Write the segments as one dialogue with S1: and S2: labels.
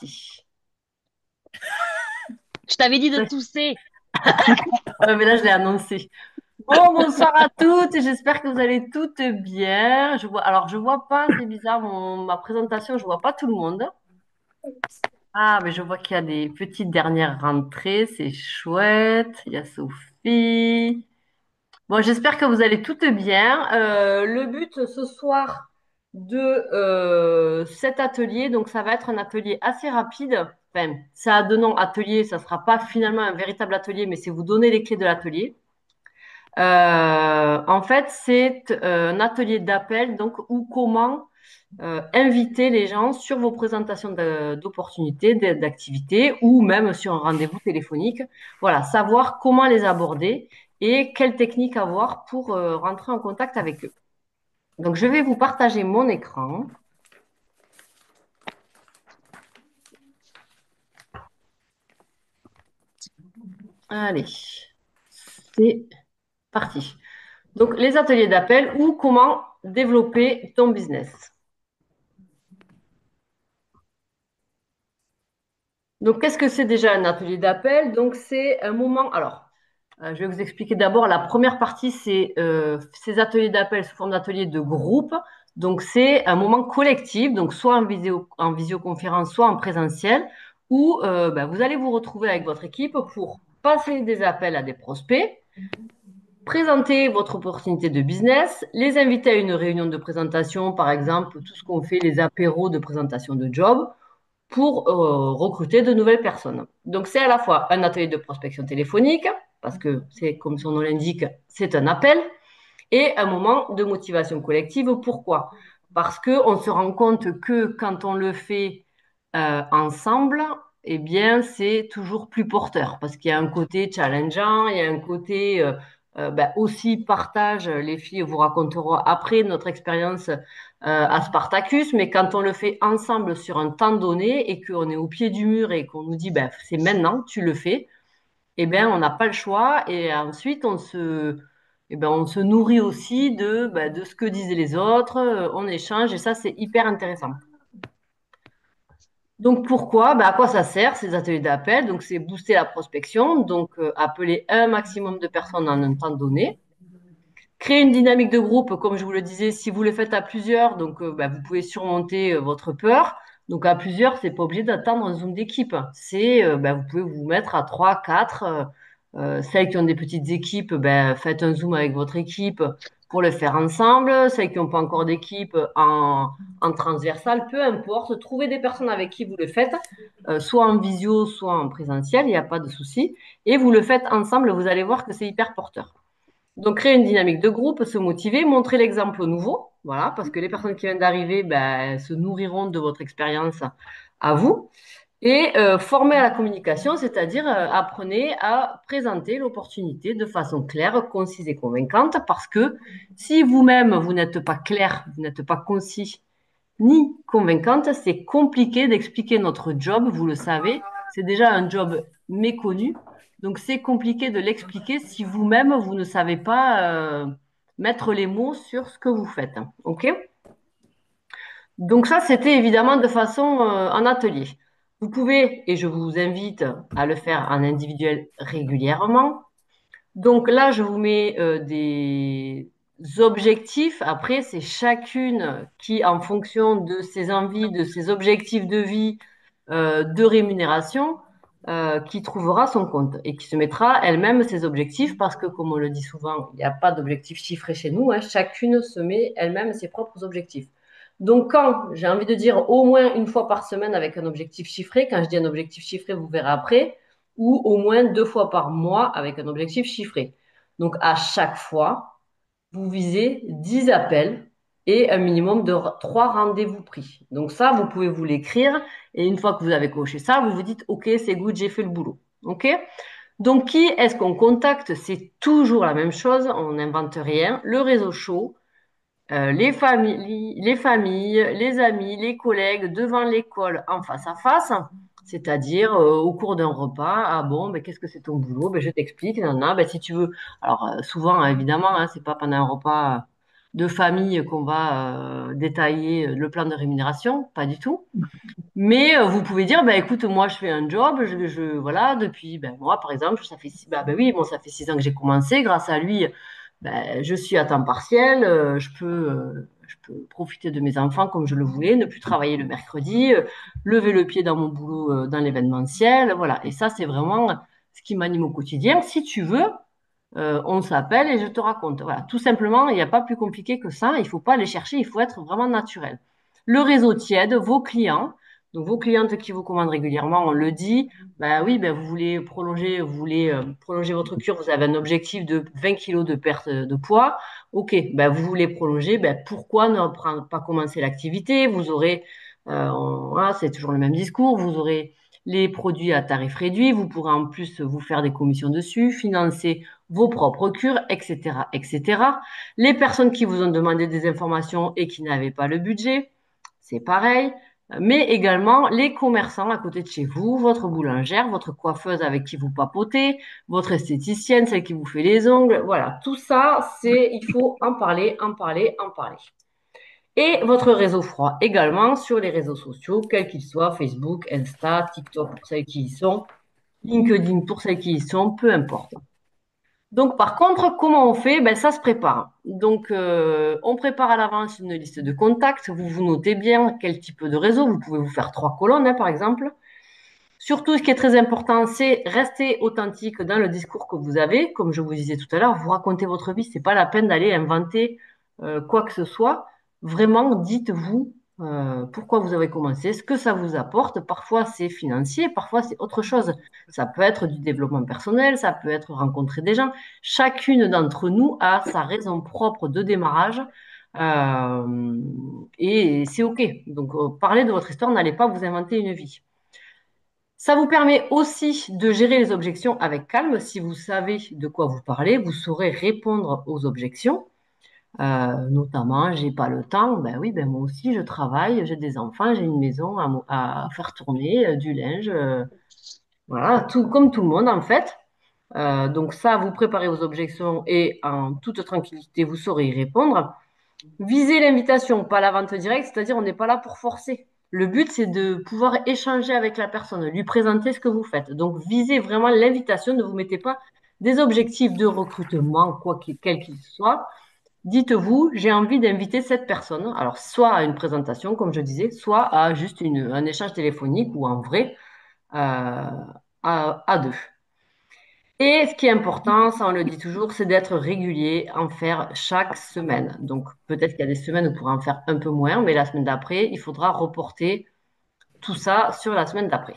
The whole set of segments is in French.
S1: parti.
S2: Je t'avais dit de
S1: Ouais,
S2: tousser.
S1: mais là, je l'ai annoncé. Bon, bonsoir à toutes. J'espère que vous allez toutes bien. Je vois pas, c'est bizarre, ma présentation, je vois pas tout le monde. Ah, mais je vois qu'il y a des petites dernières rentrées. C'est chouette. Il y a Sophie. Bon, j'espère que vous allez toutes bien. Le but ce soir de cet atelier, donc ça va être un atelier assez rapide. Enfin, ça a deux noms atelier, ça sera pas finalement un véritable atelier, mais c'est vous donner les clés de l'atelier. En fait, c'est un atelier d'appel, donc ou comment inviter les gens sur vos présentations d'opportunités, d'activités, ou même sur un rendez-vous téléphonique. Voilà, savoir comment les aborder et quelles techniques avoir pour rentrer en contact avec eux. Donc, je vais vous partager mon écran. Allez, c'est parti. Donc, les ateliers d'appel ou comment développer ton business. Donc, qu'est-ce que c'est déjà un atelier d'appel? Donc, c'est un moment. Alors, je vais vous expliquer d'abord la première partie, c'est ces ateliers d'appel sous forme d'ateliers de groupe. Donc, c'est un moment collectif, donc soit en visioconférence, soit en présentiel, où vous allez vous retrouver avec votre équipe pour passer des appels à des prospects, présenter votre opportunité de business, les inviter à une réunion de présentation, par exemple, tout ce qu'on fait, les apéros de présentation de job, pour recruter de nouvelles personnes. Donc, c'est à la fois un atelier de prospection téléphonique, parce que c'est comme son nom l'indique, c'est un appel, et un moment de motivation collective. Pourquoi? Parce qu'on se rend compte que quand on le fait ensemble, eh bien, c'est toujours plus porteur, parce qu'il y a un côté challengeant, il y a un côté aussi partage. Les filles vous raconteront après notre expérience à Spartacus, mais quand on le fait ensemble sur un temps donné et qu'on est au pied du mur et qu'on nous dit c'est maintenant, tu le fais, eh bien, on n'a pas le choix. Et ensuite, on se nourrit aussi de ce que disaient les autres, on échange et ça, c'est hyper intéressant. Donc, pourquoi? À quoi ça sert, ces ateliers d'appel? Donc, c'est booster la prospection, donc appeler un maximum de personnes en un temps donné. Créer une dynamique de groupe, comme je vous le disais, si vous le faites à plusieurs, donc vous pouvez surmonter votre peur. Donc à plusieurs, c'est pas obligé d'attendre un zoom d'équipe. Vous pouvez vous mettre à 3, 4. Celles qui ont des petites équipes, faites un zoom avec votre équipe pour le faire ensemble. Celles qui n'ont pas encore d'équipe en transversal, peu importe. Trouvez des personnes avec qui vous le faites, soit en visio, soit en présentiel, il n'y a pas de souci. Et vous le faites ensemble, vous allez voir que c'est hyper porteur. Donc, créer une dynamique de groupe, se motiver, montrer l'exemple au nouveau, voilà, parce que les personnes qui viennent d'arriver se nourriront de votre expérience à vous. Et former à la communication, c'est-à-dire apprenez à présenter l'opportunité de façon claire, concise et convaincante, parce que si vous-même, vous n'êtes pas clair, vous n'êtes pas concis ni convaincante, c'est compliqué d'expliquer notre job, vous le savez, c'est déjà un job méconnu, donc c'est compliqué de l'expliquer si vous-même, vous ne savez pas mettre les mots sur ce que vous faites. OK? Donc ça, c'était évidemment de façon en atelier. Vous pouvez, et je vous invite à le faire en individuel régulièrement. Donc là, je vous mets des objectifs. Après, c'est chacune qui, en fonction de ses envies, de ses objectifs de vie, de rémunération, qui trouvera son compte et qui se mettra elle-même ses objectifs parce que, comme on le dit souvent, il n'y a pas d'objectif chiffré chez nous, hein. Chacune se met elle-même ses propres objectifs. Donc, quand j'ai envie de dire au moins une fois par semaine avec un objectif chiffré, quand je dis un objectif chiffré, vous verrez après, ou au moins deux fois par mois avec un objectif chiffré. Donc, à chaque fois, vous visez 10 appels et un minimum de 3 rendez-vous pris. Donc, ça, vous pouvez vous l'écrire. Et une fois que vous avez coché ça, vous vous dites, OK, c'est good, j'ai fait le boulot. OK? Donc, qui est-ce qu'on contacte? C'est toujours la même chose, on n'invente rien. Le réseau chaud, les amis, les collègues devant l'école en face à face, c'est-à-dire au cours d'un repas. Ah bon, qu'est-ce que c'est ton boulot? Je t'explique. Si tu veux. Alors souvent, évidemment, hein, c'est pas pendant un repas. de famille qu'on va détailler le plan de rémunération, pas du tout. Mais vous pouvez dire, bah, écoute, moi je fais un job, voilà, depuis, ben, moi par exemple, ben oui, bon, ça fait 6 ans que j'ai commencé, grâce à lui, ben, je suis à temps partiel, je peux profiter de mes enfants comme je le voulais, ne plus travailler le mercredi, lever le pied dans mon boulot, dans l'événementiel, voilà. Et ça, c'est vraiment ce qui m'anime au quotidien. Si tu veux, on s'appelle et je te raconte. Voilà, tout simplement, il n'y a pas plus compliqué que ça. Il ne faut pas aller chercher, il faut être vraiment naturel. Le réseau tiède, vos clients, donc vos clientes qui vous commandent régulièrement, on le dit, ben oui, ben vous voulez prolonger votre cure, vous avez un objectif de 20 kilos de perte de poids. Ok, ben vous voulez prolonger, ben pourquoi pas commencer l'activité? Vous aurez, voilà, c'est toujours le même discours, vous aurez les produits à tarif réduit, vous pourrez en plus vous faire des commissions dessus, financer vos propres cures, etc., etc. Les personnes qui vous ont demandé des informations et qui n'avaient pas le budget, c'est pareil. Mais également les commerçants à côté de chez vous, votre boulangère, votre coiffeuse avec qui vous papotez, votre esthéticienne, celle qui vous fait les ongles. Voilà, tout ça, il faut en parler, en parler, en parler. Et votre réseau froid également sur les réseaux sociaux, quels qu'ils soient, Facebook, Insta, TikTok pour celles qui y sont, LinkedIn pour celles qui y sont, peu importe. Donc, par contre, comment on fait? Ben, ça se prépare. Donc, on prépare à l'avance une liste de contacts. Vous vous notez bien quel type de réseau. Vous pouvez vous faire 3 colonnes, hein, par exemple. Surtout, ce qui est très important, c'est rester authentique dans le discours que vous avez. Comme je vous disais tout à l'heure, vous racontez votre vie. C'est pas la peine d'aller inventer quoi que ce soit. Vraiment, dites-vous pourquoi vous avez commencé, ce que ça vous apporte. Parfois, c'est financier, parfois, c'est autre chose. Ça peut être du développement personnel, ça peut être rencontrer des gens. Chacune d'entre nous a sa raison propre de démarrage. euh, et c'est OK. Donc, parlez de votre histoire, n'allez pas vous inventer une vie. Ça vous permet aussi de gérer les objections avec calme. Si vous savez de quoi vous parlez, vous saurez répondre aux objections. Notamment, j'ai pas le temps. Ben oui, ben moi aussi, je travaille, j'ai des enfants, j'ai une maison à faire tourner, du linge, voilà, tout comme tout le monde en fait. Donc ça, vous préparez aux objections et en toute tranquillité, vous saurez y répondre. Viser l'invitation, pas la vente directe, c'est-à-dire on n'est pas là pour forcer. Le but, c'est de pouvoir échanger avec la personne, lui présenter ce que vous faites. Donc, visez vraiment l'invitation, ne vous mettez pas des objectifs de recrutement, quel qu'il soit. Dites-vous, j'ai envie d'inviter cette personne, alors soit à une présentation, comme je disais, soit à juste un échange téléphonique ou en vrai, euh, à deux. Et ce qui est important, ça on le dit toujours, c'est d'être régulier, en faire chaque semaine. Donc peut-être qu'il y a des semaines où vous pourrez en faire un peu moins, mais la semaine d'après, il faudra reporter tout ça sur la semaine d'après.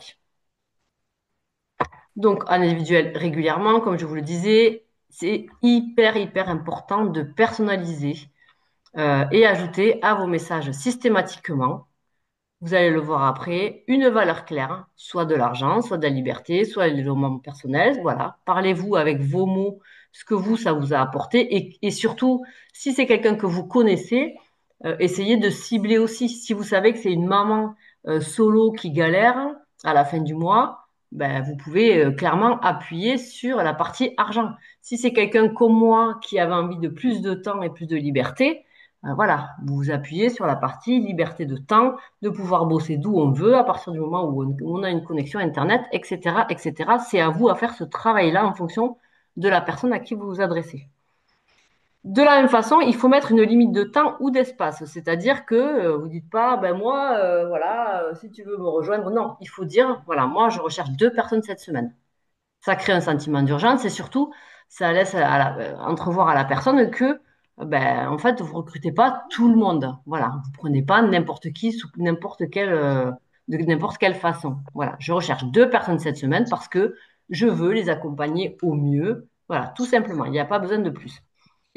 S1: Donc en individuel régulièrement, comme je vous le disais, c'est hyper, hyper important de personnaliser et ajouter à vos messages systématiquement, vous allez le voir après, une valeur claire, soit de l'argent, soit de la liberté, soit le développement personnel. Voilà, parlez-vous avec vos mots, ce que vous, ça vous a apporté. Et surtout, si c'est quelqu'un que vous connaissez, essayez de cibler aussi. Si vous savez que c'est une maman solo qui galère à la fin du mois, ben, vous pouvez clairement appuyer sur la partie argent. Si c'est quelqu'un comme moi qui avait envie de plus de temps et plus de liberté, voilà, vous vous appuyez sur la partie liberté de temps, de pouvoir bosser d'où on veut, à partir du moment où on a une connexion Internet, etc., etc. C'est à vous à faire ce travail-là en fonction de la personne à qui vous vous adressez. De la même façon, il faut mettre une limite de temps ou d'espace, c'est-à-dire que vous dites pas, ben moi, voilà, si tu veux me rejoindre, non, il faut dire, voilà, moi, je recherche 2 personnes cette semaine. Ça crée un sentiment d'urgence et surtout, ça laisse entrevoir à la personne que, ben, en fait, vous recrutez pas tout le monde. Voilà, vous prenez pas n'importe qui sous de n'importe quelle façon. Voilà, je recherche 2 personnes cette semaine parce que je veux les accompagner au mieux. Voilà, tout simplement. Il n'y a pas besoin de plus.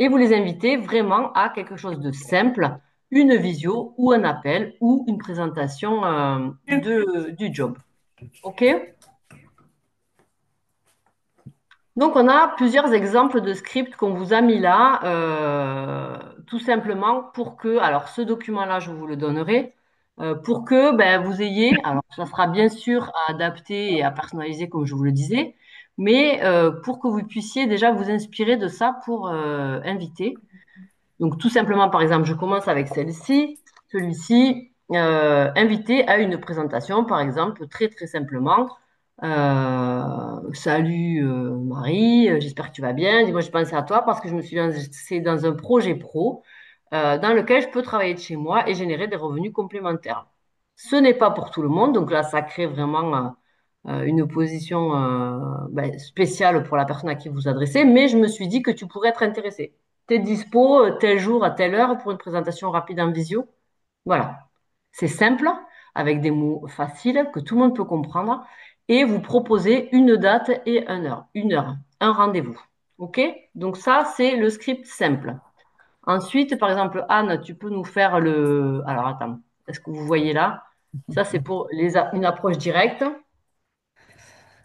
S1: Et vous les invitez vraiment à quelque chose de simple, une visio ou un appel ou une présentation du job. OK? Donc, on a plusieurs exemples de scripts qu'on vous a mis là, tout simplement pour que, alors ce document-là, je vous le donnerai, pour que ben, vous ayez, alors ça sera bien sûr à adapter et à personnaliser comme je vous le disais, mais pour que vous puissiez déjà vous inspirer de ça pour inviter. Donc, tout simplement, par exemple, je commence avec celle-ci, celui-ci, invité à une présentation, par exemple, très, très simplement. Salut Marie, j'espère que tu vas bien. Dis-moi, je pensais à toi parce que je me suis lancée dans un projet pro dans lequel je peux travailler de chez moi et générer des revenus complémentaires. Ce n'est pas pour tout le monde, donc là, ça crée vraiment une position ben, spéciale pour la personne à qui vous vous adressez, mais je me suis dit que tu pourrais être intéressé. T'es dispo tel jour à telle heure pour une présentation rapide en visio? Voilà. C'est simple, avec des mots faciles que tout le monde peut comprendre, et vous proposez une date et une heure, un rendez-vous. OK? Donc ça, c'est le script simple. Ensuite, par exemple, Anne, tu peux nous faire le... Alors attends, est-ce que vous voyez là? Ça, c'est pour une approche directe.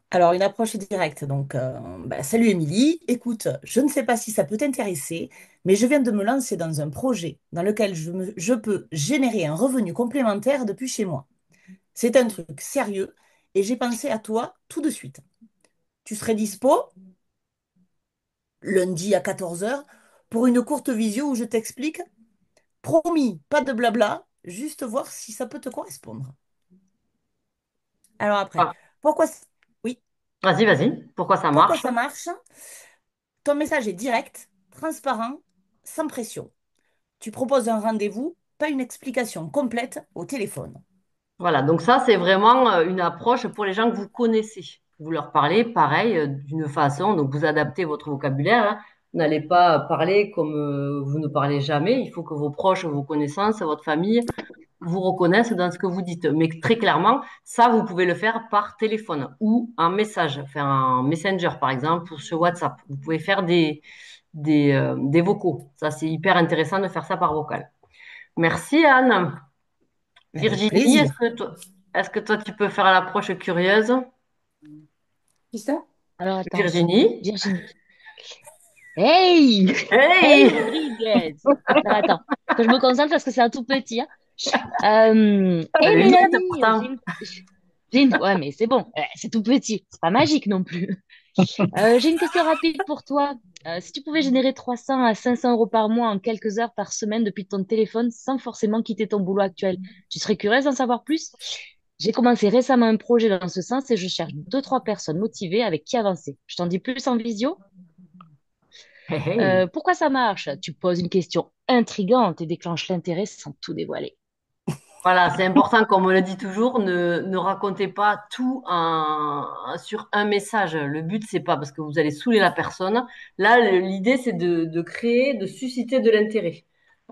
S2: Alors, une approche directe. Donc, salut Émilie. Écoute, je ne sais pas si ça peut t'intéresser, mais je viens de me lancer dans un projet dans lequel je peux générer un revenu complémentaire depuis chez moi. C'est un truc sérieux et j'ai pensé à toi tout de suite. Tu serais dispo lundi à 14 heures pour une courte visio où je t'explique? Promis, pas de blabla, juste voir si ça peut te correspondre. Alors après,
S1: Ah,
S2: pourquoi, oui,
S1: vas-y, vas-y. Pourquoi ça
S2: pourquoi
S1: marche?
S2: ça marche? Ton message est direct, transparent, sans pression. Tu proposes un rendez-vous, pas une explication complète au téléphone.
S1: Voilà, donc ça, c'est vraiment une approche pour les gens que vous connaissez. Vous leur parlez, pareil, d'une façon, donc vous adaptez votre vocabulaire, hein. Vous n'allez pas parler comme vous ne parlez jamais. Il faut que vos proches, vos connaissances, votre famille vous reconnaissent dans ce que vous dites. Mais très clairement, ça, vous pouvez le faire par téléphone ou en message, faire un messenger, par exemple, ou sur WhatsApp. Vous pouvez faire des vocaux. Ça, c'est hyper intéressant de faire ça par vocal. Merci, Anne.
S2: Avec
S1: Virginie,
S2: plaisir.
S1: est-ce que toi, tu peux faire l'approche curieuse?
S2: Qui ça?
S3: Alors attends,
S1: Virginie?
S3: Virginie. Hey! Hey,
S1: Hey!
S3: Rodriguez! Alors attends, que je me concentre parce que c'est un tout petit, hein.
S1: Ça
S3: Hey
S1: le mérite
S3: Mélanie,
S1: pourtant.
S3: Ouais, mais c'est bon, c'est tout petit, c'est pas magique non plus. J'ai une question rapide pour toi. Si tu pouvais générer 300 à 500 euros par mois en quelques heures par semaine depuis ton téléphone sans forcément quitter ton boulot actuel, tu serais curieuse d'en savoir plus? J'ai commencé récemment un projet dans ce sens et je cherche deux, trois personnes motivées avec qui avancer. Je t'en dis plus en visio.
S1: Hey, hey.
S3: Pourquoi ça marche? Tu poses une question intrigante et déclenches l'intérêt sans tout dévoiler.
S1: Voilà, c'est important, comme on le dit toujours, ne racontez pas tout sur un message. Le but, c'est pas parce que vous allez saouler la personne. Là, l'idée, c'est de créer, de susciter de l'intérêt.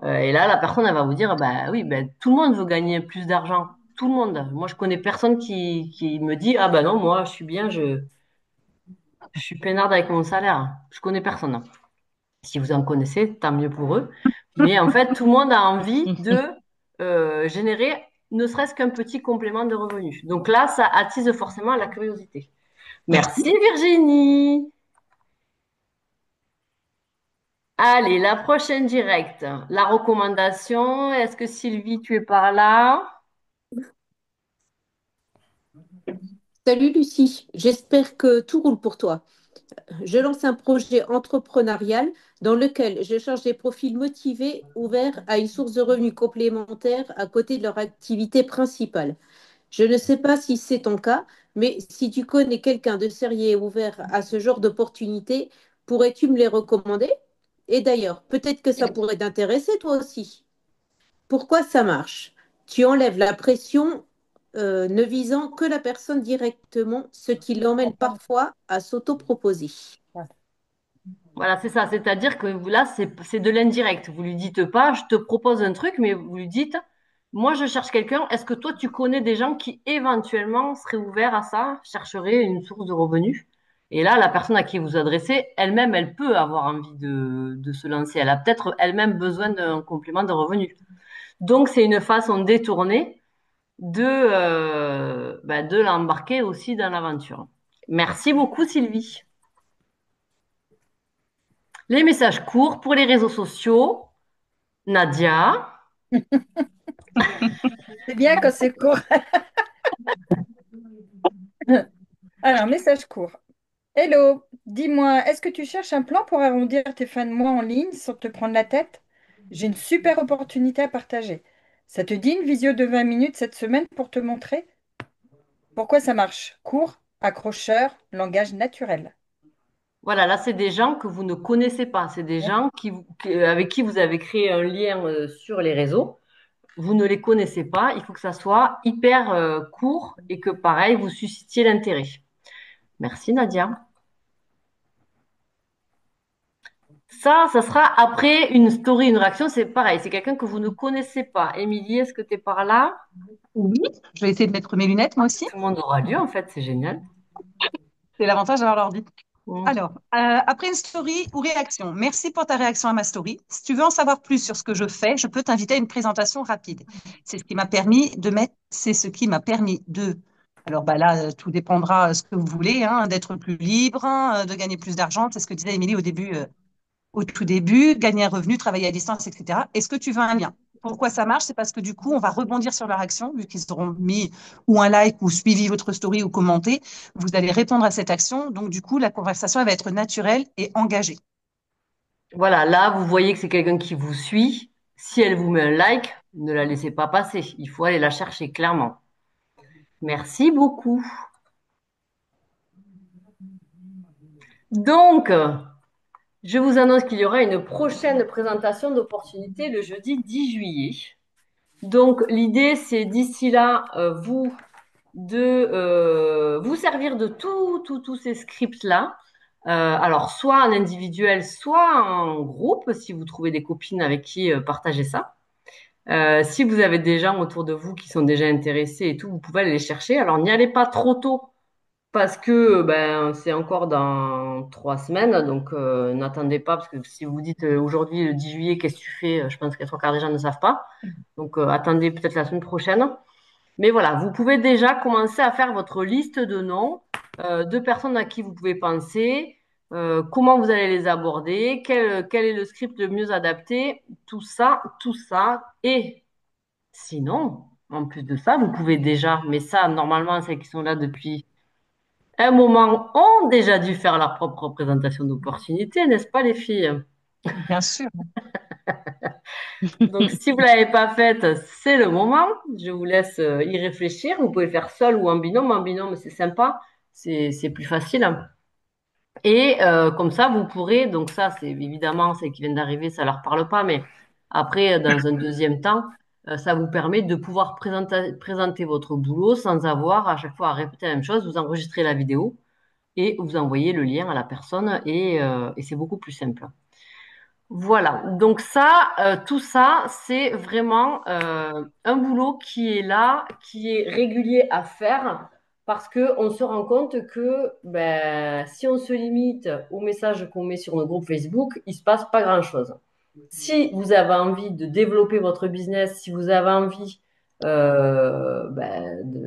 S1: Et là, la personne, elle va vous dire, bah oui, ben, tout le monde veut gagner plus d'argent. Tout le monde. Moi, je connais personne qui me dit, ah ben non, moi, je suis bien, je suis peinarde avec mon salaire. Je connais personne. Si vous en connaissez, tant mieux pour eux. Mais en fait, tout le monde a envie de générer ne serait-ce qu'un petit complément de revenus. Donc là, ça attise forcément la curiosité. Merci Virginie. Allez, la prochaine directe. La recommandation. Est-ce que Sylvie, tu es par là?
S4: Salut Lucie, j'espère que tout roule pour toi. Je lance un projet entrepreneurial dans lequel je cherche des profils motivés ouverts à une source de revenus complémentaire à côté de leur activité principale. Je ne sais pas si c'est ton cas, mais si tu connais quelqu'un de sérieux et ouvert à ce genre d'opportunités, pourrais-tu me les recommander? Et d'ailleurs, peut-être que ça pourrait t'intéresser toi aussi. Pourquoi ça marche? Tu enlèves la pression ne visant que la personne directement, ce qui l'emmène parfois à s'auto-proposer.
S1: Voilà, c'est ça. C'est-à-dire que là, c'est de l'indirect. Vous lui dites pas, je te propose un truc, mais vous lui dites, moi, je cherche quelqu'un. Est-ce que toi, tu connais des gens qui éventuellement seraient ouverts à ça, chercheraient une source de revenus? Et là, la personne à qui vous adressez, elle-même, elle peut avoir envie de se lancer. Elle a peut-être elle-même besoin d'un complément de revenus. Donc, c'est une façon détournée de l'embarquer aussi dans l'aventure. Merci beaucoup, Sylvie. Les messages courts pour les réseaux sociaux. Nadia.
S5: C'est bien quand c'est court. Alors, message court. Hello, dis-moi, est-ce que tu cherches un plan pour arrondir tes fins de mois en ligne sans te prendre la tête? j'ai une super opportunité à partager. Ça te dit une visio de 20 minutes cette semaine pour te montrer pourquoi ça marche? Court, accrocheur, langage naturel.
S1: Voilà, là, c'est des gens que vous ne connaissez pas. C'est des gens avec qui vous avez créé un lien sur les réseaux. Vous ne les connaissez pas. Il faut que ça soit hyper court et que, pareil, vous suscitiez l'intérêt. Merci, Nadia. Ça sera après une story, une réaction. C'est pareil. C'est quelqu'un que vous ne connaissez pas. Émilie, est-ce que tu es par là?
S6: Oui, je vais essayer de mettre mes lunettes moi aussi.
S1: Tout le monde aura lieu, en fait. C'est génial.
S6: C'est l'avantage d'avoir l'ordi.
S1: Mm.
S6: Alors, après une story ou réaction, merci pour ta réaction à ma story. Si tu veux en savoir plus sur ce que je fais, je peux t'inviter à une présentation rapide. C'est ce qui m'a permis de. Alors bah là, tout dépendra ce que vous voulez, hein, d'être plus libre, hein, de gagner plus d'argent. C'est ce que disait Émilie au tout début, gagner un revenu, travailler à distance, etc. Est-ce que tu veux un lien? Pourquoi ça marche? C'est parce que du coup, on va rebondir sur leur action, vu qu'ils auront mis ou un like ou suivi votre story ou commenté. Vous allez répondre à cette action. Donc, du coup, la conversation elle va être naturelle et engagée.
S1: Voilà, là, vous voyez que c'est quelqu'un qui vous suit. Si elle vous met un like, ne la laissez pas passer. Il faut aller la chercher, clairement. Merci beaucoup. Donc, je vous annonce qu'il y aura une prochaine présentation d'opportunités le jeudi 10 juillet. Donc, l'idée, c'est d'ici là, vous, de vous servir de tous ces scripts-là. Alors, soit en individuel, soit en groupe, si vous trouvez des copines avec qui partager ça. Si vous avez des gens autour de vous qui sont déjà intéressés et tout, vous pouvez aller les chercher. Alors, n'y allez pas trop tôt parce que ben, c'est encore dans 3 semaines. Donc, n'attendez pas parce que si vous dites aujourd'hui, le 10 juillet, qu'est-ce que tu fais? Je pense que les trois quarts des gens ne savent pas. Donc, attendez peut-être la semaine prochaine. Mais voilà, vous pouvez déjà commencer à faire votre liste de noms, de personnes à qui vous pouvez penser, comment vous allez les aborder, quel est le script le mieux adapté, tout ça, tout ça. Et sinon, en plus de ça, vous pouvez déjà, mais ça, normalement, celles qui sont là depuis un moment ont déjà dû faire leur propre présentation d'opportunité, n'est-ce pas, les filles?
S6: Bien sûr.
S1: Donc, si vous ne l'avez pas faite, c'est le moment. Je vous laisse y réfléchir. Vous pouvez faire seul ou en binôme. En binôme, c'est sympa. C'est plus facile. Et comme ça, vous pourrez, donc ça, c'est évidemment, celles qui viennent d'arriver, ça leur parle pas, mais après, dans un deuxième temps, ça vous permet de pouvoir présenter votre boulot sans avoir à chaque fois à répéter la même chose. Vous enregistrez la vidéo et vous envoyez le lien à la personne et c'est beaucoup plus simple. Voilà, donc ça, tout ça, c'est vraiment un boulot qui est là, qui est régulier à faire, parce que on se rend compte que ben, si on se limite aux messages qu'on met sur nos groupes Facebook, il se passe pas grand-chose. Si vous avez envie de développer votre business, si vous avez envie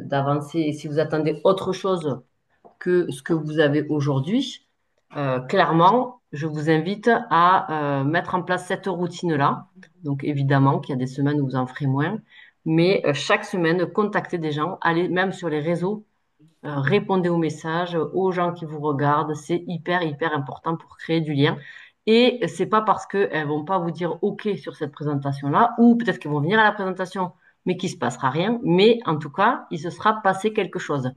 S1: d'avancer, si vous attendez autre chose que ce que vous avez aujourd'hui, clairement, je vous invite à mettre en place cette routine-là. Donc, évidemment qu'il y a des semaines où vous en ferez moins, mais chaque semaine, contactez des gens, allez même sur les réseaux, répondez aux messages, aux gens qui vous regardent. C'est hyper, hyper important pour créer du lien. Et c'est pas parce qu'elles vont pas vous dire OK sur cette présentation-là, ou peut-être qu'elles vont venir à la présentation, mais qu'il se passera rien. Mais en tout cas, il se sera passé quelque chose.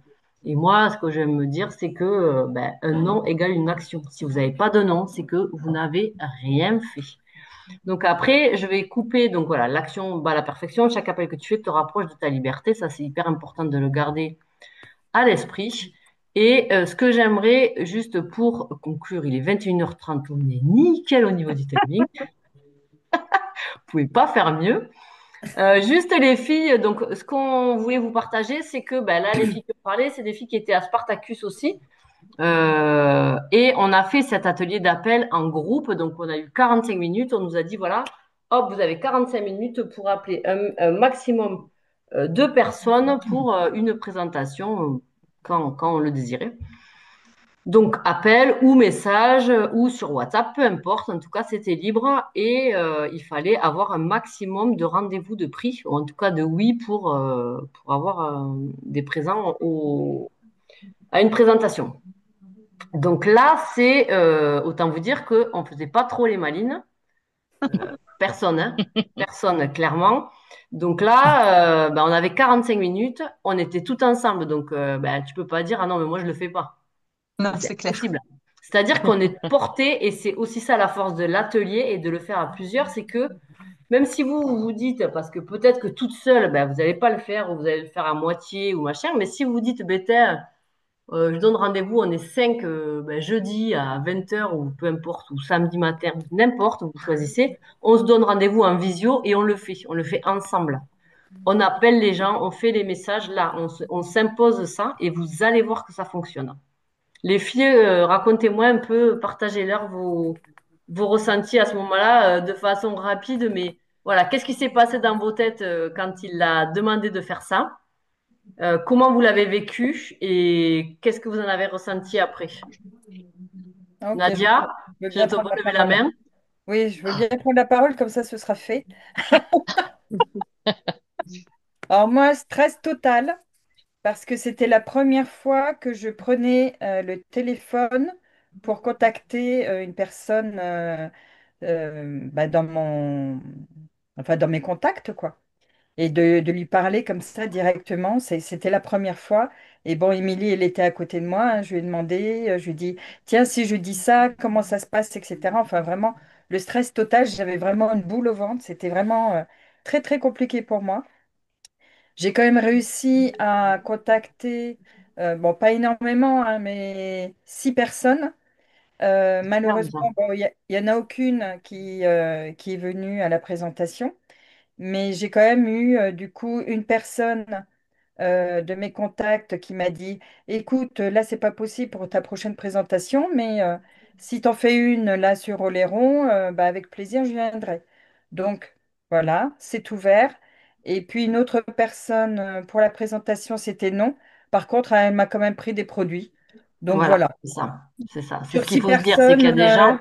S1: Et moi, ce que j'aime me dire, c'est que ben, un nom égale une action. Si vous n'avez pas de nom, c'est que vous n'avez rien fait. Donc après, je vais couper. Donc voilà, l'action bat la perfection. Chaque appel que tu fais te rapproche de ta liberté. Ça, c'est hyper important de le garder à l'esprit. Et ce que j'aimerais, juste pour conclure, il est 21h30, on est nickel au niveau du timing. Vous pouvez pas faire mieux. Juste les filles, donc ce qu'on voulait vous partager, c'est que ben, là, les filles que je parlais, c'est des filles qui étaient à Spartacus aussi. Et on a fait cet atelier d'appel en groupe. Donc, on a eu 45 minutes. On nous a dit, voilà, hop, vous avez 45 minutes pour appeler un maximum de personnes pour une présentation quand on le désirait. Donc, appel ou message ou sur WhatsApp, peu importe. En tout cas, c'était libre et il fallait avoir un maximum de rendez-vous de prix, ou en tout cas de oui pour avoir des présents à une présentation. Donc là, c'est autant vous dire qu'on ne faisait pas trop les malines. Personne, hein? Personne, clairement. Donc là, ben, on avait 45 minutes, on était tout ensemble. Donc, ben, tu peux pas dire, ah non, mais moi, je le fais pas.
S6: Non,
S1: C'est
S6: c'est clair.
S1: impossible. C'est-à-dire qu'on est porté, et c'est aussi ça la force de l'atelier et de le faire à plusieurs, c'est que même si vous vous dites, parce que peut-être que toute seule, ben, vous n'allez pas le faire, ou vous allez le faire à moitié ou machin, mais si vous vous dites, ben, tiens, je donne rendez-vous, on est 5 ben, jeudi à 20 h ou peu importe, ou samedi matin, n'importe, vous choisissez, on se donne rendez-vous en visio et on le fait ensemble. On appelle les gens, on fait les messages, là, on s'impose ça et vous allez voir que ça fonctionne. Les filles, racontez-moi un peu, partagez-leur vos ressentis à ce moment-là de façon rapide, mais voilà, qu'est-ce qui s'est passé dans vos têtes quand il a demandé de faire ça? Comment vous l'avez vécu et qu'est-ce que vous en avez ressenti après?
S5: Ok,
S1: Nadia,
S5: je veux
S1: tu viens
S5: bien
S1: de te
S5: prendre la
S1: relever la
S5: parole.
S1: main.
S5: Oui, je veux bien prendre la parole, comme ça ce sera fait. Alors moi, stress total, parce que c'était la première fois que je prenais le téléphone pour contacter une personne bah, enfin, dans mes contacts, quoi. Et de lui parler comme ça directement, c'était la première fois. Et bon, Émilie, elle était à côté de moi, hein, je lui ai demandé, je lui ai dit, tiens, si je dis ça, comment ça se passe, etc. Enfin, vraiment, le stress total, j'avais vraiment une boule au ventre. C'était vraiment très, très compliqué pour moi. J'ai quand même réussi à contacter, bon, pas énormément, hein, mais 6 personnes.
S1: Superbe ça.
S5: Malheureusement, bon, il y en a aucune qui est venue à la présentation. Mais j'ai quand même eu du coup une personne de mes contacts qui m'a dit, écoute, là c'est pas possible pour ta prochaine présentation, mais si t'en fais une là sur Oléron, bah, avec plaisir je viendrai. Donc voilà, c'est ouvert. Et puis une autre personne pour la présentation, c'était non. Par contre, elle m'a quand même pris des produits. Donc
S1: Voilà,
S5: voilà.
S1: c'est ça. C'est ça. C'est ce
S5: Sur
S1: qu'il
S5: six
S1: faut se dire, c'est qu'il y a
S5: personnes,
S1: des gens.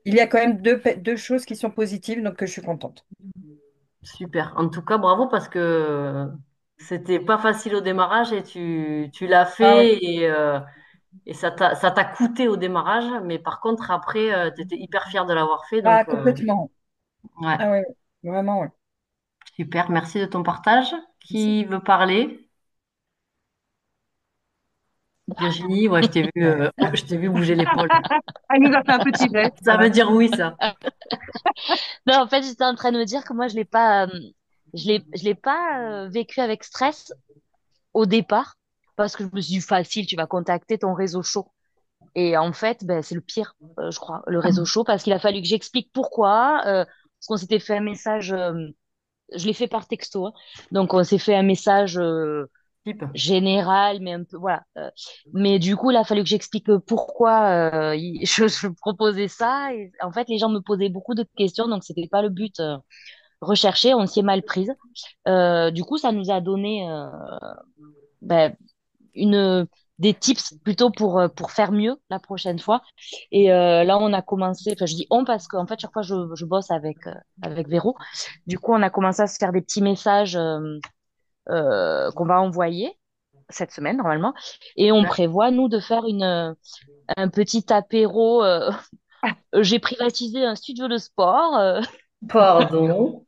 S5: il y a quand même deux choses qui sont positives, donc je suis contente.
S1: Super. En tout cas, bravo parce que c'était pas facile au démarrage et tu l'as
S5: Ah oui,
S1: fait et ça t'a coûté au démarrage, mais par contre, après, tu étais hyper fière de l'avoir fait.
S5: ah,
S1: Donc,
S5: complètement.
S1: ouais,
S5: Ah oui, vraiment, oui.
S1: super. Merci de ton partage. Qui veut parler? Virginie, ouais, je t'ai vu bouger l'épaule.
S6: Elle nous a fait un petit geste,
S1: Ça
S6: voilà.
S1: veut dire oui, ça.
S3: Non, en fait, j'étais en train de me dire que moi, je l'ai pas vécu avec stress au départ, parce que je me suis dit, facile, tu vas contacter ton réseau chaud. Et en fait, ben, c'est le pire, je crois, le réseau chaud, parce qu'il a fallu que j'explique pourquoi, parce qu'on s'était fait un message, je l'ai fait par texto, hein. Donc on s'est fait un message
S1: Type.
S3: général, mais un peu, voilà. Mais du coup, il a fallu que j'explique pourquoi je proposais ça. Et en fait, les gens me posaient beaucoup de questions, donc c'était pas le but recherché, on s'y est mal prise. Du coup, ça nous a donné ben, une des tips plutôt pour faire mieux la prochaine fois. Et là, on a commencé, enfin, je dis on parce qu'en fait, chaque fois, je bosse avec Véro. Du coup, on a commencé à se faire des petits messages qu'on va envoyer cette semaine, normalement. Et on
S1: Ouais.
S3: prévoit, nous, de faire un petit apéro. J'ai privatisé un studio de sport.
S1: Pardon.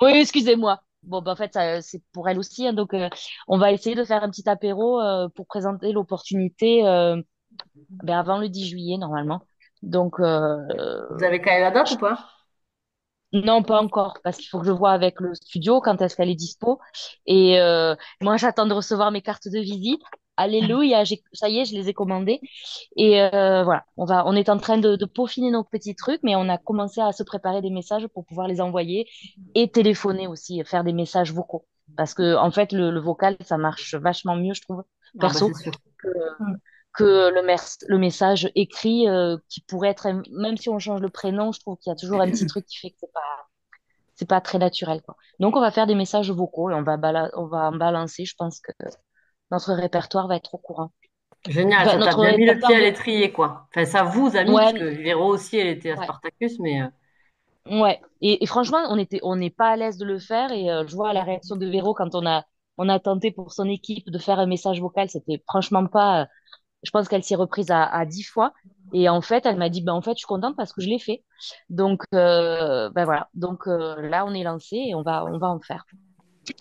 S3: Oui, excusez-moi. Bon, bah, en fait, c'est pour elle aussi, hein, donc, on va essayer de faire un petit apéro pour présenter l'opportunité ben, avant le 10 juillet, normalement. Donc,
S1: Vous avez calé la date ou pas?
S3: non, pas encore, parce qu'il faut que je vois avec le studio quand est-ce qu'elle est dispo. Et moi, j'attends de recevoir mes cartes de visite. Alléluia, ça y est, je les ai commandées. Et voilà, on est en train de peaufiner nos petits trucs, mais on a commencé à se préparer des messages pour pouvoir les envoyer et téléphoner aussi, faire des messages vocaux. Parce que en fait, le vocal, ça marche vachement mieux, je trouve,
S1: Ah bah c'est
S3: perso,
S1: sûr.
S3: que, que le message écrit qui pourrait être, même si on change le prénom, je trouve qu'il y a toujours un petit truc qui fait que c'est pas très naturel, quoi. Donc, on va faire des messages vocaux et on va en balancer. Je pense que notre répertoire va être au courant.
S1: Génial,
S3: Enfin,
S1: ça t'a
S3: notre
S1: bien mis le pied
S3: répertoire
S1: à
S3: de.
S1: l'étrier, quoi. Enfin, ça vous a mis, puisque
S3: Ouais,
S1: Véro aussi, elle était à
S3: ouais,
S1: Spartacus, mais
S3: ouais. Et franchement, on n'est pas à l'aise de le faire. Et je vois la réaction de Véro quand on a tenté pour son équipe de faire un message vocal. C'était franchement pas. Je pense qu'elle s'y est reprise à 10 fois. Et en fait, elle m'a dit, ben, en fait, je suis contente parce que je l'ai fait. Donc, ben voilà. Donc là, on est lancé et on va en faire.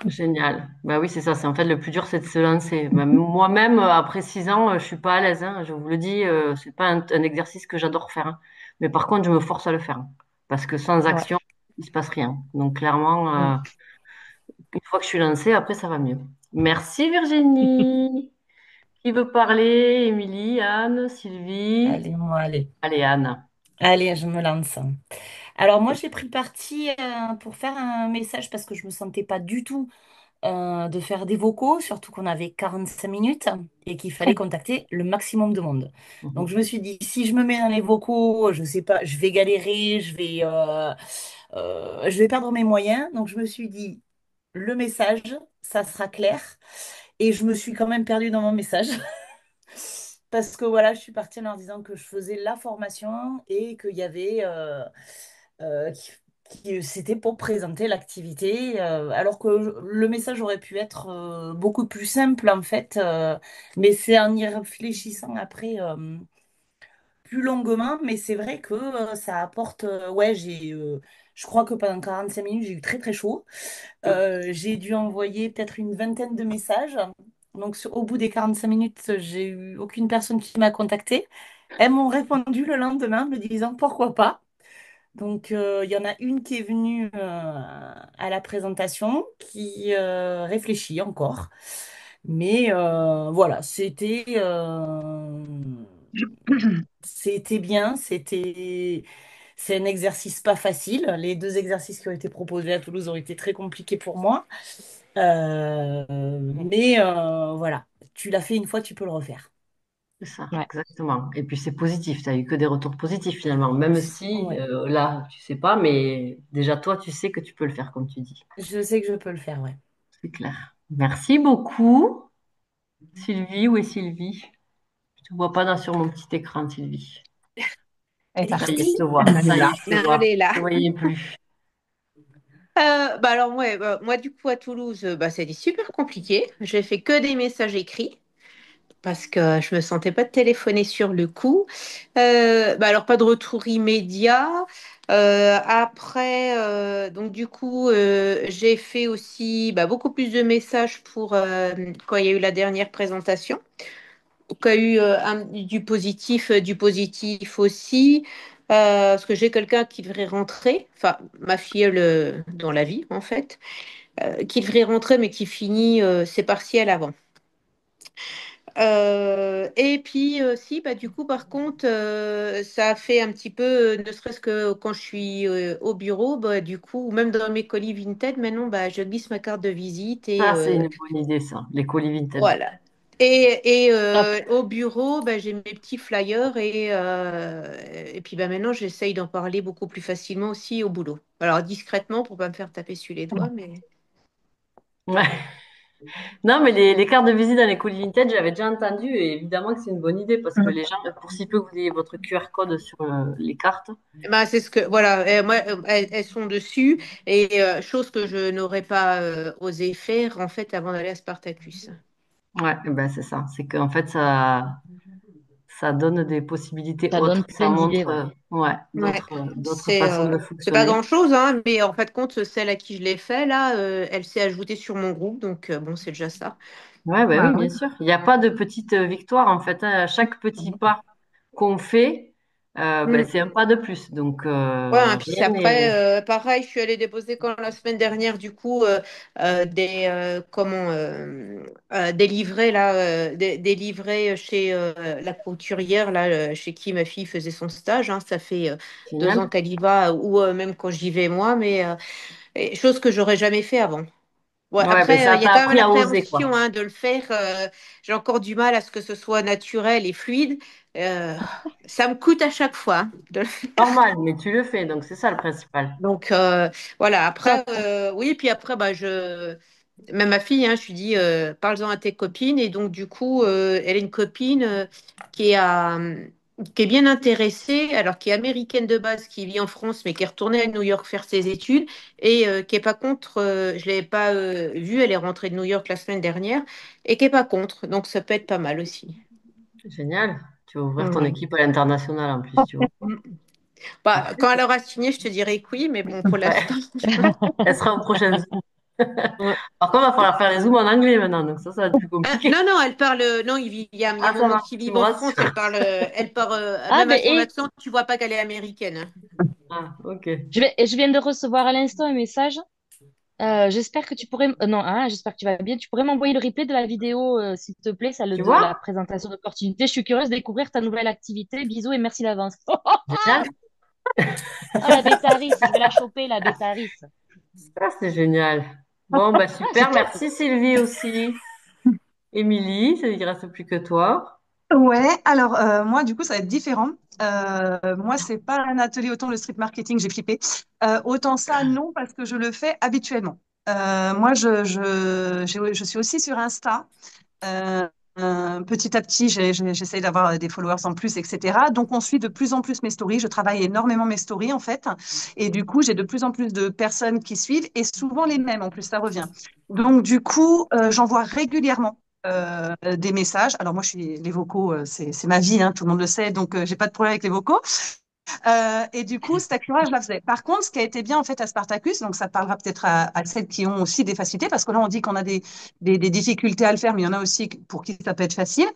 S1: Génial. Bah oui, c'est ça. C'est en fait le plus dur, c'est de se lancer. Bah, moi-même, après 6 ans, je suis pas à l'aise, hein. Je vous le dis, c'est pas un exercice que j'adore faire, hein. Mais par contre, je me force à le faire, hein. Parce que sans
S3: Ouais.
S1: action, il se passe rien. Donc clairement,
S3: Mm.
S1: une fois que je suis lancée, après, ça va mieux. Merci Virginie. Qui veut parler? Émilie, Anne, Sylvie?
S2: Allez, moi, allez.
S1: Allez, Anne.
S2: Allez, je me lance. Alors moi, j'ai pris parti pour faire un message parce que je me sentais pas du tout de faire des vocaux, surtout qu'on avait 45 minutes et qu'il fallait contacter le maximum de monde. Donc je
S1: Mhm.
S2: me suis dit, si je me mets dans les vocaux, je sais pas, je vais galérer, je vais perdre mes moyens. Donc je me suis dit, le message, ça sera clair. Et je me suis quand même perdue dans mon message. Parce que voilà, je suis partie en leur disant que je faisais la formation et qu'il y avait euh, qui- c'était pour présenter l'activité, alors que le message aurait pu être beaucoup plus simple en fait, mais c'est en y réfléchissant après plus longuement, mais c'est vrai que ça apporte, ouais, je crois que pendant 45 minutes, j'ai eu très très chaud. J'ai dû envoyer peut-être une vingtaine de messages. Donc, au bout des 45 minutes, j'ai eu aucune personne qui m'a contactée. Elles m'ont répondu le lendemain me disant pourquoi pas. Donc, il y en a une qui est venue à la présentation, qui réfléchit encore. Mais voilà, c'était bien, c'est un exercice pas facile. Les deux exercices qui ont été proposés à Toulouse ont été très compliqués pour moi. Mais voilà, tu l'as fait une fois, tu peux le refaire.
S1: C'est ça,
S3: Ouais.
S1: exactement. Et puis c'est positif, tu n'as eu que des retours positifs finalement, même si
S2: Ouais,
S1: là, tu sais pas, mais déjà toi, tu sais que tu peux le faire comme tu dis.
S2: je sais que je peux le faire, ouais.
S1: C'est clair. Merci beaucoup, Sylvie. Où est Sylvie? Je te vois pas sur mon petit écran, Sylvie.
S6: Elle est
S2: Elle est
S1: Ça y est,
S6: partie.
S1: je te
S2: partie.
S1: vois.
S6: Elle
S1: Ça
S6: est
S1: y
S6: là.
S1: est, je te
S4: Non, elle
S1: vois.
S4: est là.
S1: Je te voyais plus.
S4: Bah alors ouais, moi du coup à Toulouse, bah, c'était super compliqué. J'ai fait que des messages écrits parce que je me sentais pas de téléphoner sur le coup. Bah alors pas de retour immédiat. Après, donc du coup, j'ai fait aussi bah, beaucoup plus de messages pour quand il y a eu la dernière présentation. Qu'il y a eu du positif aussi. Parce que j'ai quelqu'un qui devrait rentrer, enfin ma filleule dans la vie en fait, qui devrait rentrer mais qui finit ses partiels avant. Et puis si, bah, du coup, par contre, ça a fait un petit peu, ne serait-ce que quand je suis au bureau, bah, du coup, ou même dans mes colis Vinted, maintenant, bah, je glisse ma carte de visite et
S1: Ça, c'est une bonne idée, ça. Les colis vintage.
S4: voilà. Et
S3: Hop.
S4: au bureau, bah, j'ai mes petits flyers et puis bah, maintenant, j'essaye d'en parler beaucoup plus facilement aussi au boulot. Alors, discrètement, pour pas me faire taper sur les doigts, mais...
S1: Ouais. Non, mais les cartes de visite dans les colis vintage, j'avais déjà entendu et évidemment que c'est une bonne idée parce que les gens, pour si peu que vous ayez votre QR code sur les cartes.
S4: Bah, c'est ce que voilà, moi, elles sont dessus et chose que je n'aurais pas osé faire en fait avant d'aller à Spartacus.
S1: Ouais, eh ben c'est ça. C'est qu'en fait, ça donne des possibilités
S3: Ça donne
S1: autres. Ça
S3: plein d'idées,
S1: montre,
S3: ouais.
S1: ouais,
S4: Ouais,
S1: d'autres façons de
S4: c'est pas
S1: fonctionner.
S4: grand-chose, hein, mais en fait compte celle à qui je l'ai fait là, elle s'est ajoutée sur mon groupe, donc bon, c'est déjà ça.
S1: Ouais, bah
S6: Ouais,
S1: oui,
S6: ouais.
S1: bien sûr. Il n'y a pas de petite victoire en fait, hein. À chaque petit pas qu'on fait, ben,
S4: Mm.
S1: c'est un pas de plus. Donc,
S4: Ouais, hein, puis
S1: rien
S4: après,
S1: n'est.
S4: pareil, je suis allée déposer quand la semaine dernière, du coup, des livrets là, des livrets chez la couturière là, chez qui ma fille faisait son stage. Hein. Ça fait 2 ans
S1: Génial.
S4: qu'elle y va, ou même quand j'y vais moi, mais chose que j'aurais jamais fait avant. Ouais,
S1: Ouais, ben
S4: après,
S1: ça
S4: il y a
S1: t'a
S4: quand même
S1: appris à oser, quoi.
S4: l'appréhension hein, de le faire. J'ai encore du mal à ce que ce soit naturel et fluide. Euh, Ça me coûte à chaque fois hein, de le
S1: Normal, mais tu le fais, donc c'est ça le principal.
S4: Donc voilà,
S3: Top.
S4: après, oui, puis après, bah, même ma fille, hein, je lui dis, parle-en à tes copines. Et donc, du coup, elle a une copine qui est, à- qui est bien intéressée, alors qui est américaine de base, qui vit en France, mais qui est retournée à New York faire ses études et qui est pas contre, je l'avais pas vue, elle est rentrée de New York la semaine dernière, et qui est pas contre. Donc, ça peut être pas mal aussi.
S1: Génial. Tu vas ouvrir ton
S4: Ouais.
S1: équipe à l'international en plus, tu vois.
S4: Mm. Bah, quand elle aura signé, je te dirai que oui, mais bon, pour
S1: Ouais,
S4: l'instant.
S1: elle sera au prochain Zoom.
S4: Ouais.
S1: Par contre, il va falloir faire les Zooms en anglais maintenant, donc ça va être plus compliqué.
S4: Non, non, elle parle. Non, il y a
S1: Ah,
S4: mon
S1: ça
S4: mot
S1: va,
S4: qui
S1: tu
S4: vit
S1: me
S4: en France.
S1: rassures.
S4: Elle part,
S3: Ah,
S4: même à
S3: ben,
S4: son
S3: et
S4: accent, tu vois pas qu'elle est américaine, hein.
S1: Ah, ok.
S3: je viens de recevoir à l'instant un message. J'espère que tu pourrais... non, hein, j'espère que tu vas bien. Tu pourrais m'envoyer le replay de la vidéo, s'il te plaît, celle
S1: Tu
S3: de la
S1: vois?
S3: présentation d'opportunité. Je suis curieuse de découvrir ta nouvelle activité. Bisous et merci d'avance.
S1: Génial.
S3: Ah, la bêtarisse, je vais la choper, la bêtarisse.
S1: Ça, c'est génial. Bon, bah
S3: Ah, c'est
S1: super.
S3: top.
S1: Merci Sylvie aussi. Émilie, il ne reste plus que toi.
S6: Ouais, alors moi, du coup, ça va être différent. Moi, c'est pas un atelier, autant le street marketing, j'ai flippé. Autant ça, non, parce que je le fais habituellement. Moi, je suis aussi sur Insta. Euh, Petit à petit, j'essaie d'avoir des followers en plus, etc. Donc, on suit de plus en plus mes stories. Je travaille énormément mes stories, en fait. Et du coup, j'ai de plus en plus de personnes qui suivent et souvent les mêmes, en plus, ça revient. Donc, du coup, j'envoie régulièrement des messages. Alors, moi, les vocaux, c'est ma vie, hein, tout le monde le sait. Donc, j'ai pas de problème avec les vocaux. Et du coup, cette action-là, je la faisais. Par contre, ce qui a été bien en fait à Spartacus, donc ça parlera peut-être à celles qui ont aussi des facilités, parce que là, on dit qu'on a des difficultés à le faire, mais il y en a aussi pour qui ça peut être facile.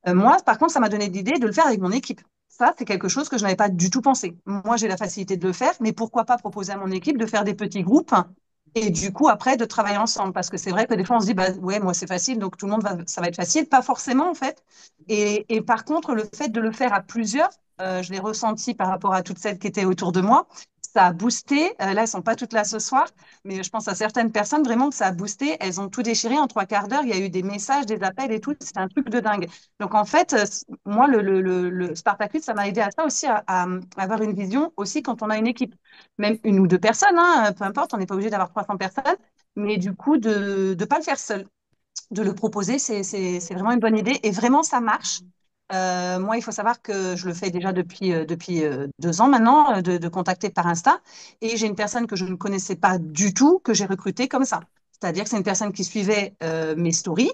S6: Moi, par contre, ça m'a donné l'idée de le faire avec mon équipe. Ça, c'est quelque chose que je n'avais pas du tout pensé. Moi, j'ai la facilité de le faire, mais pourquoi pas proposer à mon équipe de faire des petits groupes et du coup, après, de travailler ensemble. Parce que c'est vrai que des fois, on se dit, bah, ouais, moi, c'est facile, donc tout le monde ça va être facile. Pas forcément, en fait. Et par contre, le fait de le faire à plusieurs, je l'ai ressenti par rapport à toutes celles qui étaient autour de moi. Ça a boosté. Là, elles sont pas toutes là ce soir, mais je pense à certaines personnes vraiment que ça a boosté. Elles ont tout déchiré en trois quarts d'heure. Il y a eu des messages, des appels et tout. C'était un truc de dingue. Donc en fait, moi, le Spartacus, ça m'a aidé à ça aussi, à avoir une vision aussi quand on a une équipe, même une ou deux personnes, hein, peu importe. On n'est pas obligé d'avoir 300 personnes, mais du coup de ne pas le faire seul, de le proposer, c'est vraiment une bonne idée. Et vraiment, ça marche. Moi, il faut savoir que je le fais déjà depuis 2 ans maintenant, de contacter par Insta. Et j'ai une personne que je ne connaissais pas du tout, que j'ai recrutée comme ça. C'est-à-dire que c'est une personne qui suivait mes stories.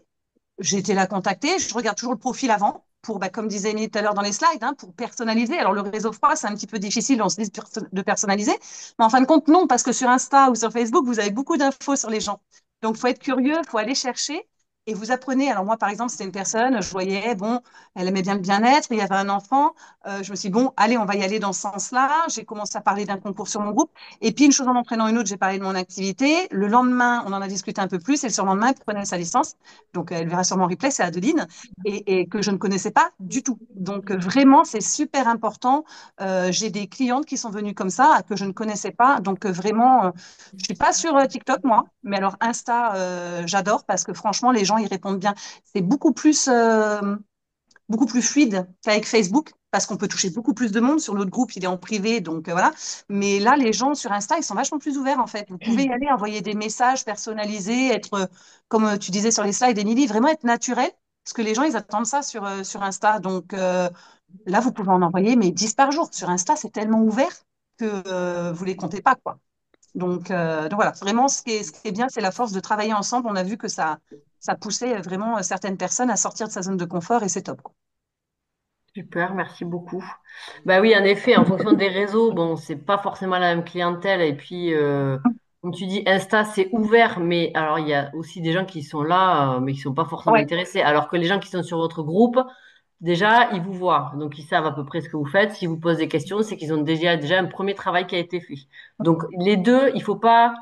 S6: J'ai été la contacter. Je regarde toujours le profil avant pour, bah, comme disait Émilie tout à l'heure dans les slides, hein, pour personnaliser. Alors, le réseau froid, c'est un petit peu difficile, on se dit de personnaliser. Mais en fin de compte, non, parce que sur Insta ou sur Facebook, vous avez beaucoup d'infos sur les gens. Donc, il faut être curieux, il faut aller chercher. Et vous apprenez. Alors moi, par exemple, c'était une personne, je voyais, bon, elle aimait bien le bien-être, il y avait un enfant. Je me suis dit, bon, allez, on va y aller dans ce sens-là. J'ai commencé à parler d'un concours sur mon groupe. Et puis, une chose en entraînant une autre, j'ai parlé de mon activité. Le lendemain, on en a discuté un peu plus. Et le surlendemain, elle prenait sa licence. Donc, elle verra sur mon replay, c'est Adeline, et que je ne connaissais pas du tout. Donc, vraiment, c'est super important. J'ai des clientes qui sont venues comme ça, que je ne connaissais pas. Donc, vraiment, je suis pas sur TikTok, moi, mais alors Insta, j'adore parce que franchement, les gens, ils répondent bien. C'est beaucoup plus fluide qu'avec Facebook parce qu'on peut toucher beaucoup plus de monde. Sur notre groupe, il est en privé, donc voilà. Mais là, les gens sur Insta, ils sont vachement plus ouverts en fait. Vous pouvez y aller, envoyer des messages personnalisés, être, comme tu disais sur les slides, Émilie, vraiment être naturel. Parce que les gens, ils attendent ça sur Insta. Donc là, vous pouvez en envoyer, mais 10 par jour. Sur Insta, c'est tellement ouvert que vous les comptez pas, quoi. Donc voilà, vraiment, ce qui est bien, c'est la force de travailler ensemble. On a vu que ça poussait vraiment certaines personnes à sortir de sa zone de confort et c'est top, quoi.
S1: Super, merci beaucoup. Bah oui, en effet, en fonction des réseaux, bon, c'est pas forcément la même clientèle. Et puis, comme tu dis, Insta, c'est ouvert, mais alors il y a aussi des gens qui sont là, mais qui sont pas forcément
S6: Ouais,
S1: intéressés. Alors que les gens qui sont sur votre groupe, déjà, ils vous voient, donc ils savent à peu près ce que vous faites. S'ils vous posent des questions, c'est qu'ils ont déjà un premier travail qui a été fait. Donc les deux, il faut pas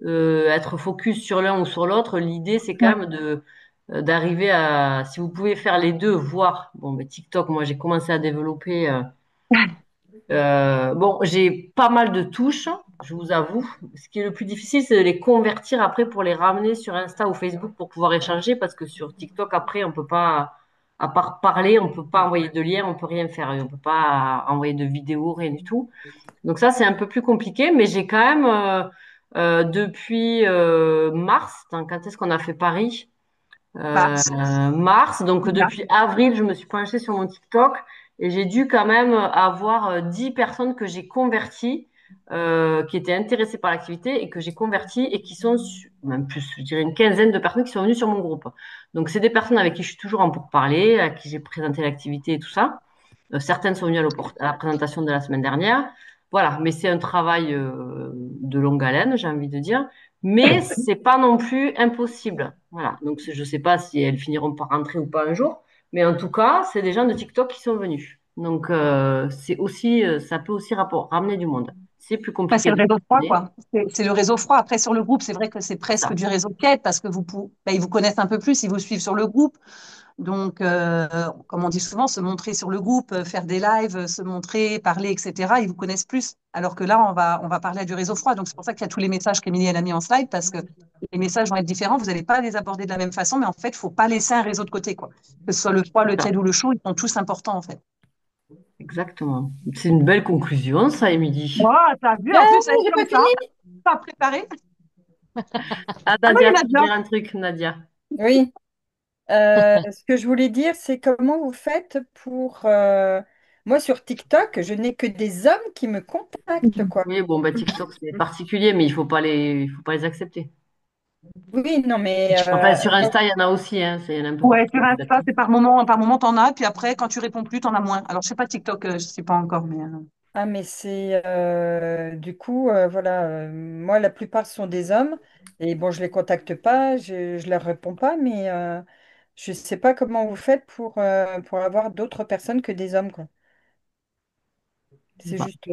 S1: être focus sur l'un ou sur l'autre. L'idée, c'est quand même d'arriver à, si vous pouvez faire les deux, voir. Bon, mais TikTok, moi, j'ai commencé à développer. Bon, j'ai pas mal de touches, je vous avoue. Ce qui est le plus difficile, c'est de les convertir après pour les ramener sur Insta ou Facebook pour pouvoir échanger, parce que sur TikTok, après, on peut pas, à part parler, on peut pas envoyer de lien, on peut rien faire, on peut pas envoyer de vidéos, rien du tout. Donc ça, c'est un peu plus compliqué, mais j'ai quand même, depuis mars, donc quand est-ce qu'on a fait Paris?
S6: mars.
S1: Mars, donc
S6: Là.
S1: depuis avril, je me suis penchée sur mon TikTok et j'ai dû quand même avoir 10 personnes que j'ai converties, qui étaient intéressées par l'activité et que j'ai converties et qui sont, même plus, je dirais une quinzaine de personnes qui sont venues sur mon groupe. Donc c'est des personnes avec qui je suis toujours en pourparlers, à qui j'ai présenté l'activité et tout ça. Certaines sont venues à la présentation de la semaine dernière. Voilà, mais c'est un travail de longue haleine, j'ai envie de dire. Mais c'est pas non plus impossible. Voilà, donc je ne sais pas si elles finiront par rentrer ou pas un jour, mais en tout cas, c'est des gens de TikTok qui sont venus. Donc c'est aussi, ça peut aussi ramener du monde. C'est plus
S6: Enfin, c'est
S1: compliqué
S6: le
S1: de
S6: réseau froid,
S1: fonctionner,
S6: quoi. C'est le réseau froid. Après, sur le groupe, c'est vrai que c'est
S1: c'est ça.
S6: presque du réseau quête parce que ils vous connaissent un peu plus, ils vous suivent sur le groupe. Donc, comme on dit souvent, se montrer sur le groupe, faire des lives, se montrer, parler, etc. Ils vous connaissent plus. Alors que là, on va parler du réseau froid. Donc, c'est pour ça qu'il y a tous les messages qu'Emilie elle a mis en slide parce que les messages vont être différents. Vous n'allez pas les aborder de la même façon, mais en fait, il faut pas laisser un réseau de côté, quoi. Que ce soit le froid, le
S1: Ça,
S6: tiède ou le chaud, ils sont tous importants, en fait.
S1: exactement. C'est une belle conclusion, ça, Émilie.
S6: Wow, t'as vu, en
S4: Ah,
S6: plus, ça va être
S4: j'ai pas
S6: comme ça,
S4: fini.
S6: pas préparé.
S1: Ah,
S6: Ah, bah, il y
S1: Nadia,
S6: en a
S1: tu veux
S6: bien.
S1: dire un truc, Nadia?
S5: Oui. Ce que je voulais dire, c'est comment vous faites pour... Moi, sur TikTok, je n'ai que des hommes qui me contactent, quoi.
S1: Oui, bon, bah, TikTok, c'est particulier, mais il faut pas les accepter.
S5: Oui, non, mais...
S1: Enfin, sur Insta, il y en a aussi, hein, il y en a un peu
S6: Ouais,
S1: partout,
S6: sur
S1: en fait.
S6: Insta, c'est par moment, t'en as, puis après, quand tu réponds plus, t'en as moins. Alors, je sais pas TikTok, je sais pas encore, mais
S5: Ah, mais c'est... du coup, voilà, moi, la plupart sont des hommes. Et bon, je les contacte pas, je leur réponds pas, mais je sais pas comment vous faites pour avoir d'autres personnes que des hommes, quoi. C'est juste...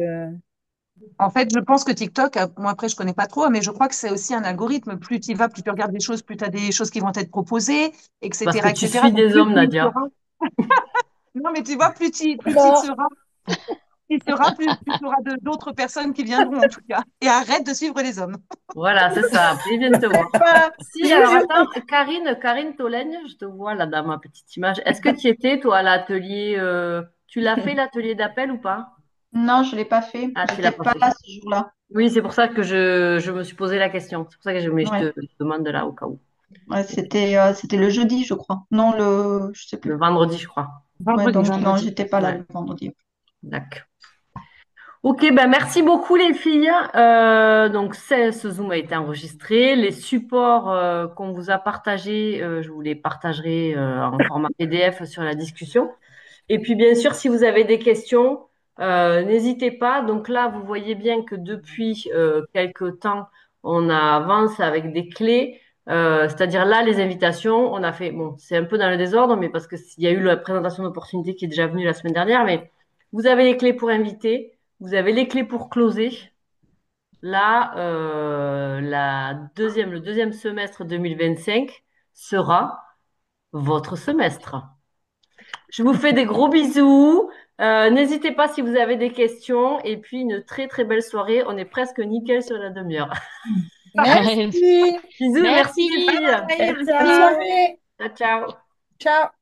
S6: en fait, je pense que TikTok, moi après, je connais pas trop, mais je crois que c'est aussi un algorithme. Plus tu y vas, plus tu regardes des choses, plus tu as des choses qui vont être proposées,
S1: Parce que
S6: etc.,
S1: tu
S6: etc.
S1: suis
S6: Donc,
S1: des
S6: plus
S1: hommes,
S6: tu y
S1: Nadia.
S6: seras. Non, mais tu vois, plus tu y
S4: Non.
S6: seras, plus tu auras d'autres personnes qui viendront, en tout cas. Et arrête de suivre les hommes.
S1: Voilà, c'est ça. Après, ils viennent te voir.
S5: Pas, je
S1: Si,
S5: vous
S1: alors
S5: jure.
S1: attends, Karine Tolègne, je te vois là dans ma petite image. Est-ce que tu étais, toi, à l'atelier, tu l'as fait, l'atelier d'appel ou pas?
S7: Non, je ne l'ai pas fait.
S1: Ah, tu l'as
S7: J'étais
S1: pas
S7: pas
S1: fait.
S7: là ce jour-là.
S1: Oui, c'est pour ça que je me suis posé la question. C'est pour ça que mais je
S7: Ouais.
S1: te demande là au cas où.
S7: Ouais, c'était le jeudi, je crois. Non, je sais
S1: Le
S7: plus.
S1: vendredi, je crois.
S7: Ouais,
S6: Vendredi, je
S7: donc
S6: crois.
S7: non,
S1: Vendredi.
S7: j'étais pas là
S1: Ouais,
S7: le vendredi.
S1: d'accord. Ok, ben merci beaucoup les filles. Donc ce Zoom a été enregistré. Les supports qu'on vous a partagés, je vous les partagerai en format PDF sur la discussion. Et puis bien sûr, si vous avez des questions, n'hésitez pas. Donc là, vous voyez bien que depuis quelques temps, on avance avec des clés. C'est-à-dire là, les invitations, on a fait, bon, c'est un peu dans le désordre, mais parce qu'il y a eu la présentation d'opportunité qui est déjà venue la semaine dernière, mais vous avez les clés pour inviter. Vous avez les clés pour closer. Là, le deuxième semestre 2025 sera votre semestre. Je vous fais des gros bisous. N'hésitez pas si vous avez des questions. Et puis, une très, très belle soirée. On est presque nickel sur la demi-heure.
S5: Merci.
S1: Bisous et merci les
S3: Merci.
S1: filles.
S5: Bye.
S4: Ciao,
S5: Bonne
S4: ciao.
S5: soirée.
S1: Ciao, ciao.
S5: Ciao.